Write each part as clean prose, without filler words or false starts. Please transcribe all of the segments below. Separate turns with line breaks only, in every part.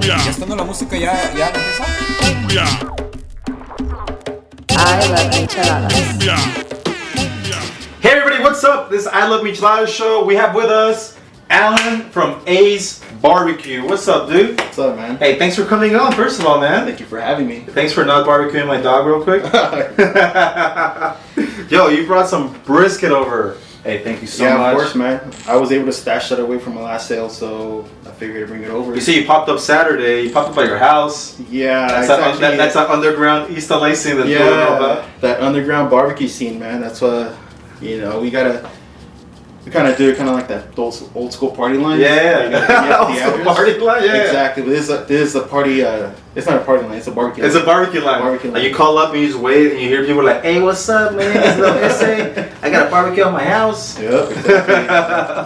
¿Ya estando la música ya empieza?
I love micheladas.
Hey everybody, what's up? This is I Love Micheladas show. We have with us Alan from A's Barbecue. What's up, dude?
What's up, man?
Hey, thanks for coming on, first of all, man.
Thank you for having me.
Thanks for not barbecuing my dog real quick. Yo, you brought some brisket over. Hey, thank you so much.
Yeah, of course, man. I was able to stash that away from my last sale, so I figured to bring it over.
You see, you popped up Saturday. You popped up at your house.
Yeah,
that's an underground East LA scene that you don't know about.
That underground barbecue scene, man. That's what, we kind of do it kind of like that old school party line.
Yeah. Old school party line, yeah.
Exactly. But this is a party, it's not a party line, it's a barbecue line.
It's a barbecue line. Like you call up and you just wait and you hear people like, hey, what's up, man? It's Little SA. I got a barbecue on my house.
Yep, exactly.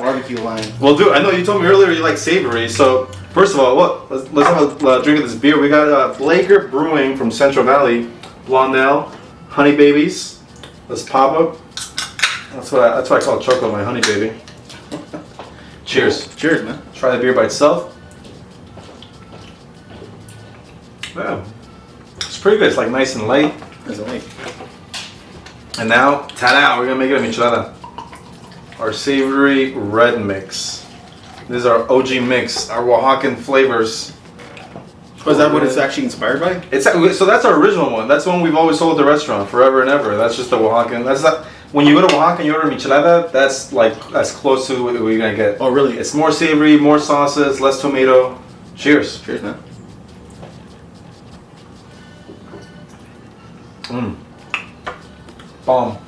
Barbecue line.
Well, dude, I know you told me earlier you like savory. So, first of all, let's have a drink of this beer. We got Blaker Brewing from Central Valley, Blondell, Honey Babies. Let's pop up. That's what I call chocolate, my honey baby. Cheers.
Cheers, man.
Try the beer by itself. Yeah. It's pretty good. It's like nice and light.
That's right.
And now, ta-da, we're gonna make it a michelada. Our savory red mix. This is our OG mix, our Oaxacan flavors.
Oh, is that what it's actually inspired by?
So that's our original one. That's the one we've always sold at the restaurant, forever and ever. That's just the Oaxacan. That's not. When you go to Oaxaca and you order michelada, that's like as close to what you're gonna get.
Oh, really?
It's more savory, more sauces, less tomato. Cheers.
Cheers, man.
Bomb.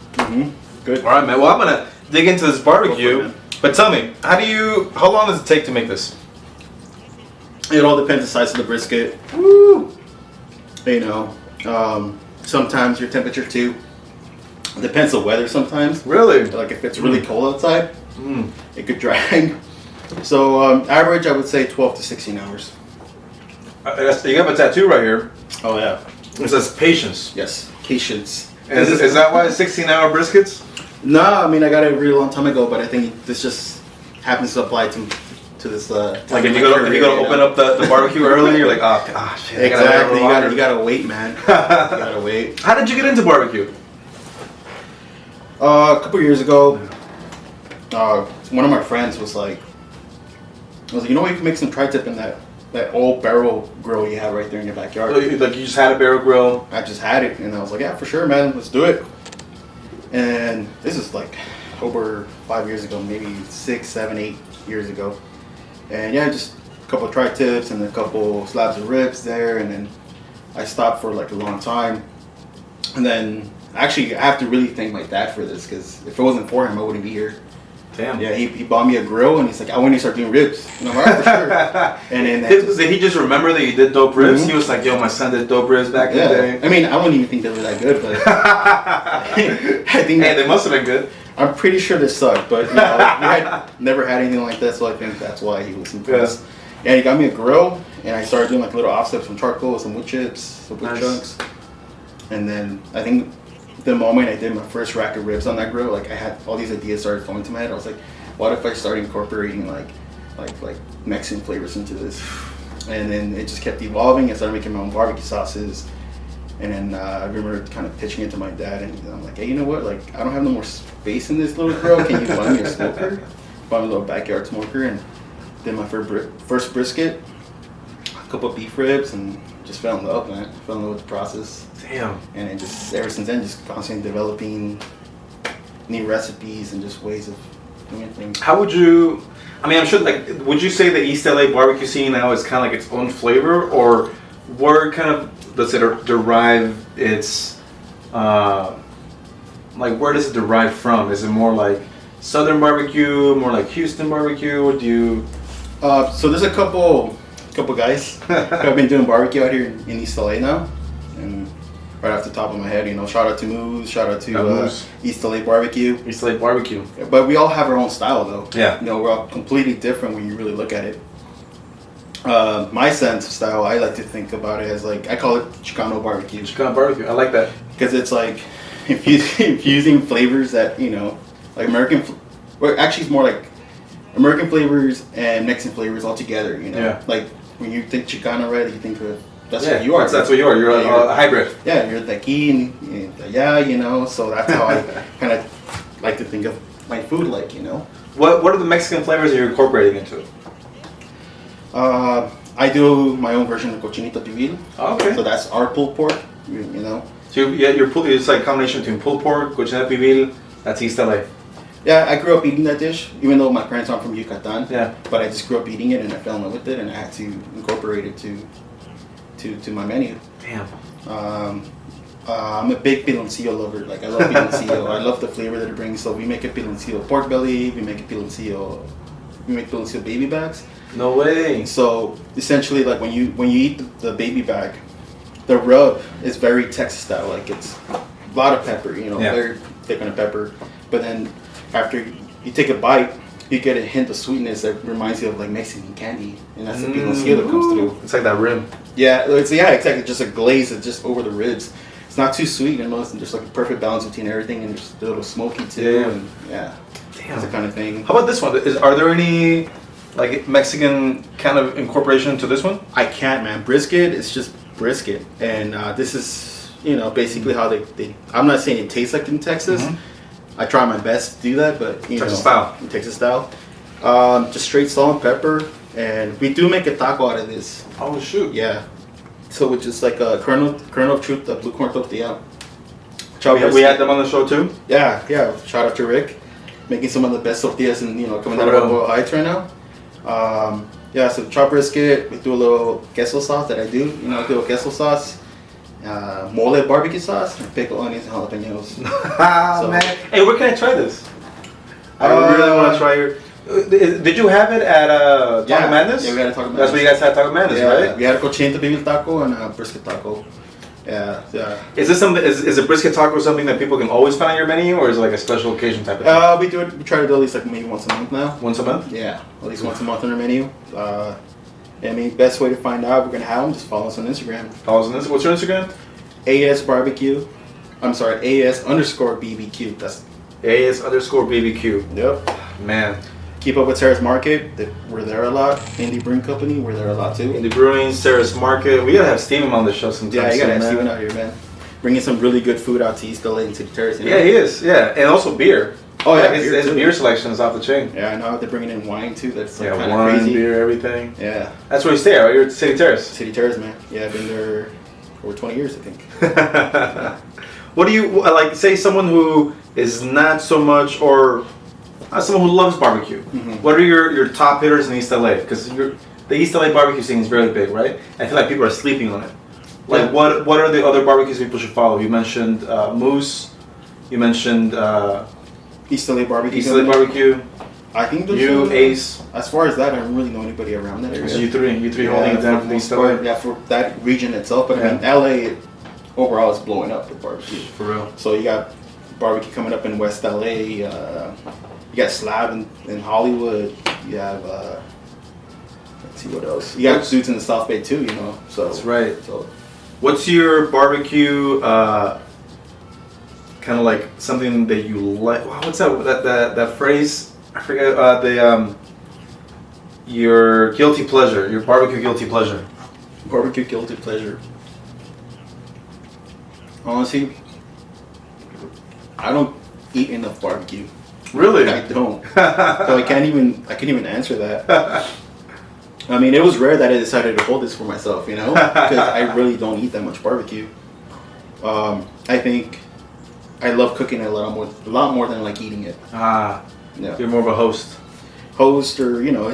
Good.
All right, man. Well, I'm gonna dig into this barbecue.
Man.
But tell me, how long does it take to make this?
It all depends the size of the brisket. Woo! Sometimes your temperature too. Depends the weather sometimes.
Really?
Like if it's really cold outside, it could drag. So average, I would say 12 to 16 hours.
You have a tattoo right here.
Oh yeah.
It says patience.
Yes, patience.
Is that why 16-hour briskets?
No, I mean I got it a really long time ago, but I think this just happens to apply to this.
Like if you go to open up the barbecue early, you're like, shit.
Exactly. You gotta wait, man. You gotta wait.
How did you get into barbecue?
A couple years ago, one of my friends was like, you know what, you can make some tri-tip in that old barrel grill you have right there in your backyard.
Like you just had a barrel grill?
I just had it, and I was like, yeah, for sure, man, let's do it. And this is like over 5 years ago, maybe 6, 7, 8 years ago. And yeah, just a couple of tri-tips and a couple slabs of ribs there, and then I stopped for like a long time. And then actually, I have to really thank my dad for this, because if it wasn't for him, I wouldn't be here.
Damn.
Yeah, he bought me a grill, and he's like, I want you to start doing ribs. And I'm like, for sure. And then
did he just remember that you did dope ribs? He was like, yo, my son did dope ribs back in the day.
I mean, I don't even think they were that good, but I think
they must have been good.
I'm pretty sure they sucked, but we had never had anything like that, so I think that's why he was impressed. Yeah, he got me a grill, and I started doing like little offsets from charcoal, some wood chips, some wood chunks. And then I think the moment I did my first rack of ribs on that grill, like I had all these ideas started flowing to my head. I was like, what if I start incorporating like Mexican flavors into this? And then it just kept evolving. I started making my own barbecue sauces. And then I remember kind of pitching it to my dad, and I'm like, hey, you know what? Like, I don't have no more space in this little grill. Can you buy me a smoker? Buy me a little backyard smoker, and did my first brisket, a couple of beef ribs, and just fell in love, man. Fell in love with the process.
Damn.
And then just ever since then, just constantly developing new recipes and just ways of doing things.
How would you? I mean, I'm sure. Like, would you say the East LA barbecue scene now is kind of like its own flavor, or where kind of does it derive its? Like, where does it derive from? Is it more like Southern barbecue, more like Houston barbecue? Or do you?
So there's a couple guys who have been doing barbecue out here in East LA now, and right off the top of my head, shout out to Moose, shout out to East LA Barbecue.
East LA Barbecue.
But we all have our own style, though.
Yeah.
We're all completely different when you really look at it. My sense of style, I like to think about it as I call it Chicano barbecue.
Chicano barbecue, I like that.
Because it's like infusing flavors that, like American, well, actually it's more like American flavors and Mexican flavors all together,
Yeah.
Like when you think Chicano already, you think of that's what you are.
That's what you are. You're a hybrid.
Yeah, you're the keen, yeah, you know. So that's how I kind of like to think of my food, like, you know.
What are the Mexican flavors that you're incorporating into it?
I do my own version of cochinita pibil.
Okay.
So that's our pulled pork, you know.
So it's like a combination between pulled pork, cochinita pibil. That's East LA.
Yeah, I grew up eating that dish, even though my parents aren't from Yucatan.
Yeah.
But I just grew up eating it, and I fell in love with it, and I had to incorporate it to my menu.
Damn.
I'm a big piloncillo lover. Like, I love piloncillo. I love the flavor that it brings. So we make a piloncillo pork belly. We make piloncillo baby backs.
No way.
So essentially, like when you eat the baby back, the rub is very Texas style. Like, it's a lot of pepper. You know, very thick on the pepper. But then after you take a bite, you get a hint of sweetness that reminds you of like Mexican candy, and that's the piloncillo that comes through.
It's like that rim.
Yeah, exactly. Just a glaze that's just over the ribs. It's not too sweet, and it's just like a perfect balance between everything, and just a little smoky too.
Yeah.
And
Damn.
that's the kind of thing.
How about this one? Are there any like Mexican kind of incorporation to this one?
I can't, man. Brisket is just brisket, and this is basically how they. I'm not saying it tastes like in Texas. I try my best to do that, but
Texas style.
Texas style. Just straight salt and pepper, and we do make a taco out of this.
Oh shoot.
Yeah. So it's just like a kernel of truth, the blue corn tortilla.
We had them on the show too.
Yeah. Shout out to Rick, making some of the best tortillas and coming out of Boyle Heights right now. So chopped brisket. We do a little queso sauce that I do. I do a queso sauce, mole barbecue sauce, and pickle onions and jalapenos.
Man. Hey, where can I try this? I really want to try your. Did you have it at Taco Madness?
Yeah, we had a Taco Madness.
That's where you guys had Taco Madness, right?
We had a cochinita pibil taco and a brisket taco. Yeah.
Is this something? Is a brisket taco something that people can always find on your menu, or is it like a special occasion type of thing?
We do it. We try to do at least like maybe once a month now.
Once a month?
Yeah, at least once a month on our menu. Best way to find out if we're gonna have them, just follow us on Instagram.
Follow us on Instagram. What's your Instagram?
AS barbecue. I'm sorry, AS_BBQ. That's
AS_BBQ.
Yep.
Man.
Keep up with Sarah's Market. We're there a lot. Indie Brewing Company. We're there a lot too.
Indie Brewing, Sarah's Market. We gotta have Steven on the show sometime.
Yeah, you gotta have Steven out here, man. Bringing some really good food out to East LA and City Terrace.
Yeah, he is. Yeah, and also beer.
Oh yeah,
his beer selection is off the chain.
Yeah, I know they're bringing in wine too. That's like
wine,
crazy.
Beer, everything.
Yeah.
That's where you stay, right? You're at City Terrace.
City Terrace, man. Yeah, I've been there over 20 years, I think.
What do you like? Say someone who is not so much, or someone who loves barbecue. What are your top hitters in East LA? Because the East LA barbecue scene is very big, right? I feel like people are sleeping on it. Like, what are the other barbecues people should follow? You mentioned Moose. You mentioned
East LA barbecue.
East LA barbecue.
I think there's
Ace.
As far as that, I don't really know anybody around that area.
So you three holding it down for the East LA.
Yeah, for that region itself. But I mean, LA overall is blowing up with barbecue.
For real.
So you got barbecue coming up in West LA. You got Slab in Hollywood. You have let's see what else. You got Suits in the South Bay too. So
that's right.
So
what's your barbecue? Kind of like something that you like. Wow, what's that phrase? I forget. Your guilty pleasure. Your barbecue guilty pleasure.
Barbecue guilty pleasure. Honestly, I don't eat enough barbecue.
Really?
I don't. So I can't even answer that. I mean, it was rare that I decided to hold this for myself, because I really don't eat that much barbecue. I think I love cooking a lot more than I like eating it.
Yeah. You're more of a host.
Or it's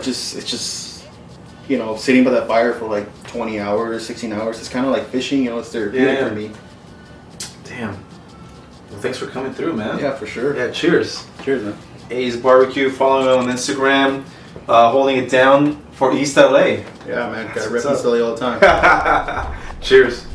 just sitting by that fire for like 20 hours, 16 hours. It's kind of like fishing. It's therapeutic for me.
Damn. Well, thanks for coming through, man.
Yeah, for sure.
Yeah, cheers.
Cheers, man.
A's Barbecue, following on Instagram, holding it down for East LA.
Yeah, man. Gotta rep East LA all the time.
Cheers.